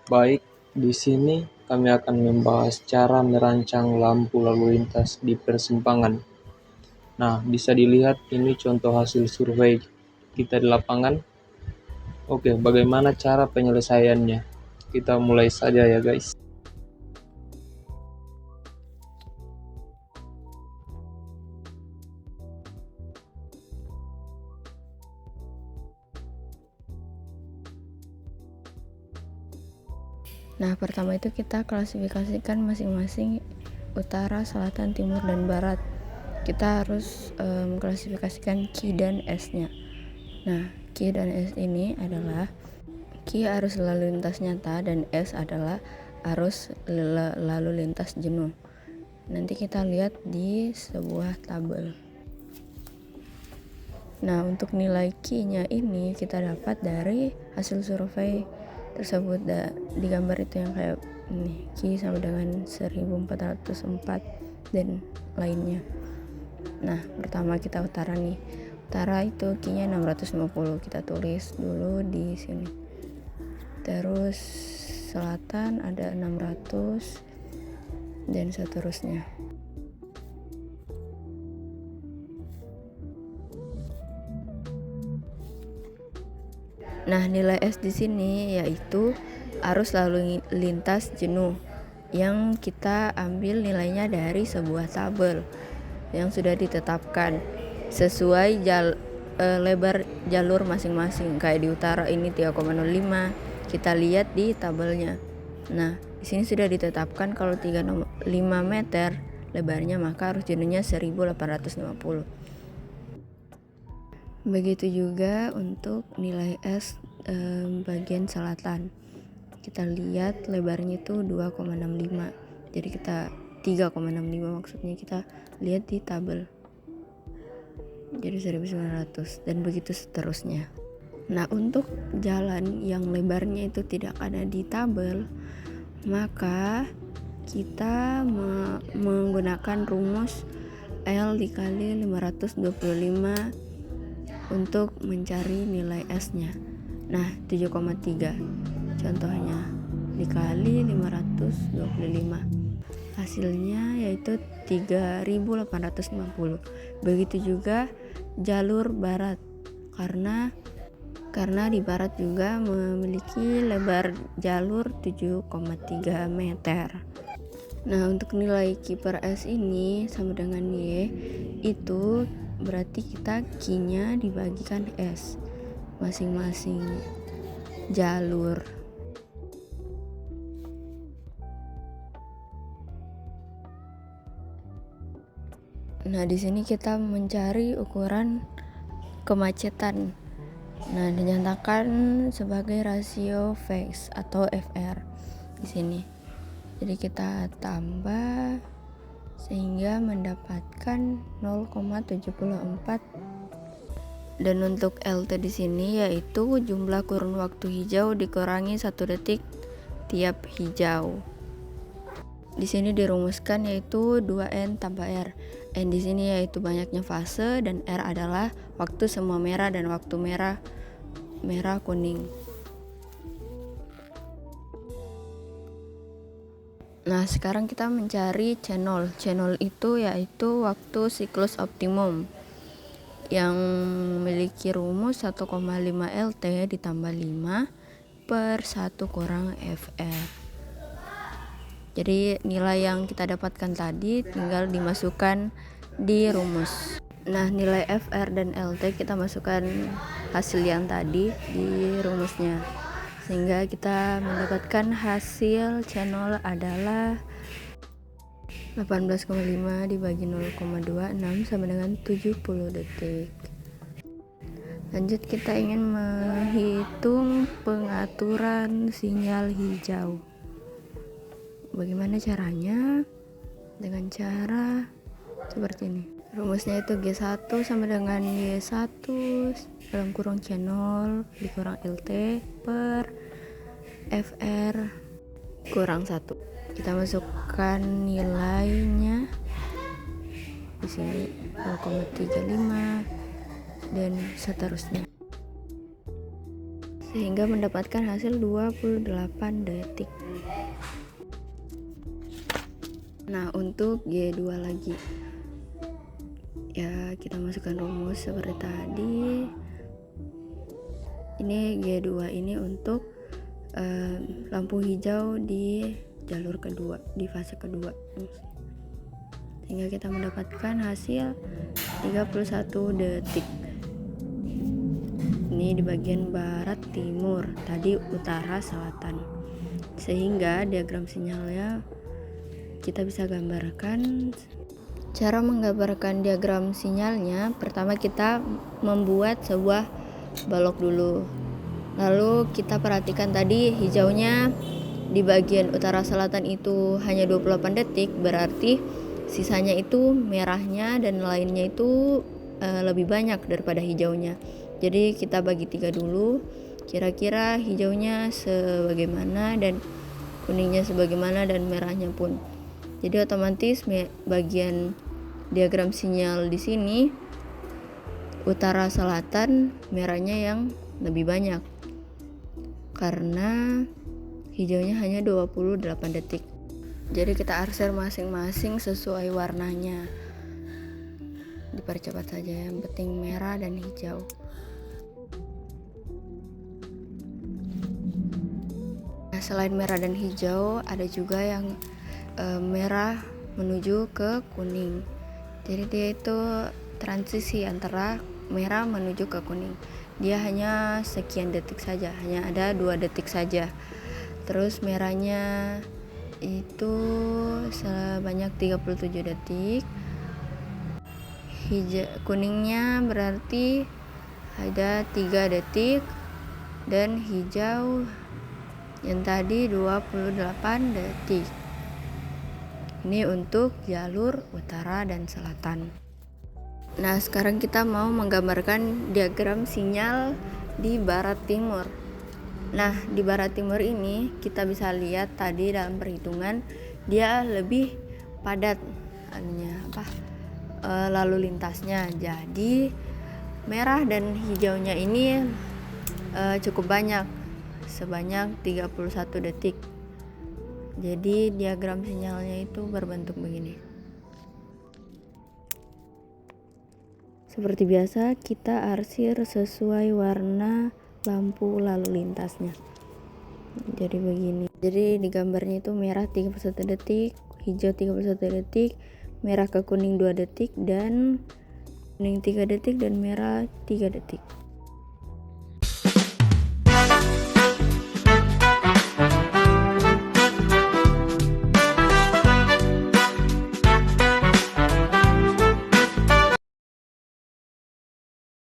Baik, di sini kami akan membahas cara merancang lampu lalu lintas di persimpangan. Nah, bisa dilihat ini contoh hasil survei kita di lapangan. Oke, bagaimana cara penyelesaiannya? Kita mulai saja ya, guys. Nah, pertama itu kita klasifikasikan masing-masing utara, selatan, timur, dan barat. Kita harus klasifikasikan Q dan S-nya. Nah, Q dan S ini adalah Q arus lalu lintas nyata dan S adalah arus lalu lintas jenuh. Nanti kita lihat di sebuah tabel. Nah, untuk nilai Q-nya ini kita dapat dari hasil survei tersebut. Di gambar itu yang kayak ini, Q sama dengan 1404 dan lainnya. Nah, pertama kita utara nih. Utara itu Q-nya 650, kita tulis dulu di sini. Terus selatan ada 600 dan seterusnya. Nah, nilai S di sini yaitu arus lalu lintas jenuh yang kita ambil nilainya dari sebuah tabel yang sudah ditetapkan sesuai lebar jalur masing-masing. Kayak di utara ini 3,05, kita lihat di tabelnya. Nah, di sini sudah ditetapkan kalau 3,5 meter lebarnya, maka arus jenuhnya 1850. Begitu juga untuk nilai S bagian selatan. Kita lihat lebarnya itu 2,65. Jadi kita 3,65 maksudnya, kita lihat di tabel. Jadi 1900 dan begitu seterusnya. Nah, untuk jalan yang lebarnya itu tidak ada di tabel, maka kita menggunakan rumus L dikali 525 untuk mencari nilai S-nya. Nah, 7,3 contohnya dikali 525. Hasilnya yaitu 3850. Begitu juga jalur barat, karena di barat juga memiliki lebar jalur 7,3 meter. Nah, untuk nilai Q per S ini sama dengan Y, itu berarti kita Q-nya dibagikan S masing-masing jalur. Nah, di sini kita mencari ukuran kemacetan. Nah, dinyatakan sebagai rasio Fx atau FR di sini. Jadi kita tambah sehingga mendapatkan 0,74. Dan untuk LT di sini yaitu jumlah kurun waktu hijau dikurangi 1 detik tiap hijau. Di sini dirumuskan yaitu 2N tambah R. N di sini yaitu banyaknya fase dan R adalah waktu semua merah dan waktu merah kuning. Nah, sekarang kita mencari channel. Channel itu yaitu waktu siklus optimum yang memiliki rumus 1,5 LT ditambah 5 per 1 kurang FR. Jadi nilai yang kita dapatkan tadi tinggal dimasukkan di rumus. Nah, nilai FR dan LT kita masukkan hasil yang tadi di rumusnya, sehingga kita mendapatkan hasil channel adalah 18,5 dibagi 0,26 sama dengan 70 detik. Lanjut, kita ingin menghitung pengaturan sinyal hijau. Bagaimana caranya? Dengan cara seperti ini. Rumusnya itu G1 sama dengan Y1 dalam kurung channel dikurang LT per FR kurang 1. Kita masukkan nilainya di sini 0,35 dan seterusnya. sehingga mendapatkan hasil 28 detik. Nah, untuk G2 lagi ya, kita masukkan rumus seperti tadi. Ini G2 ini untuk lampu hijau di jalur kedua, di fase kedua, sehingga kita mendapatkan hasil 31 detik. Ini di bagian barat timur, tadi utara selatan, sehingga diagram sinyalnya kita bisa gambarkan. Cara menggambarkan diagram sinyalnya, pertama kita membuat sebuah balok dulu, lalu kita perhatikan tadi hijaunya di bagian utara selatan itu hanya 28 detik, berarti sisanya itu merahnya dan lainnya itu lebih banyak daripada hijaunya. Jadi kita bagi 3 dulu, kira-kira hijaunya sebagaimana dan kuningnya sebagaimana dan merahnya pun. Jadi otomatis bagian diagram sinyal di sini utara selatan merahnya yang lebih banyak karena hijaunya hanya 28 detik. Jadi kita arsir masing-masing sesuai warnanya. Dipercepat saja, yang penting merah dan hijau. Nah, selain merah dan hijau ada juga yang merah menuju ke kuning. Jadi dia itu transisi antara merah menuju ke kuning. Dia hanya sekian detik saja, hanya ada 2 detik saja. Terus merahnya itu sebanyak 37 detik. Kuningnya berarti ada 3 detik, dan hijau yang tadi 28 detik. Ini untuk jalur utara dan selatan. Nah, sekarang kita mau menggambarkan diagram sinyal di barat timur. Nah, di barat timur ini kita bisa lihat tadi dalam perhitungan dia lebih padat lalu lintasnya. Jadi merah dan hijaunya ini cukup banyak, sebanyak 31 detik. Jadi diagram sinyalnya itu berbentuk begini. Seperti biasa kita arsir sesuai warna lampu lalu lintasnya. Jadi begini. Jadi di gambarnya itu merah 31 detik, hijau 31 detik, merah ke kuning 2 detik, dan kuning 3 detik dan merah 3 detik.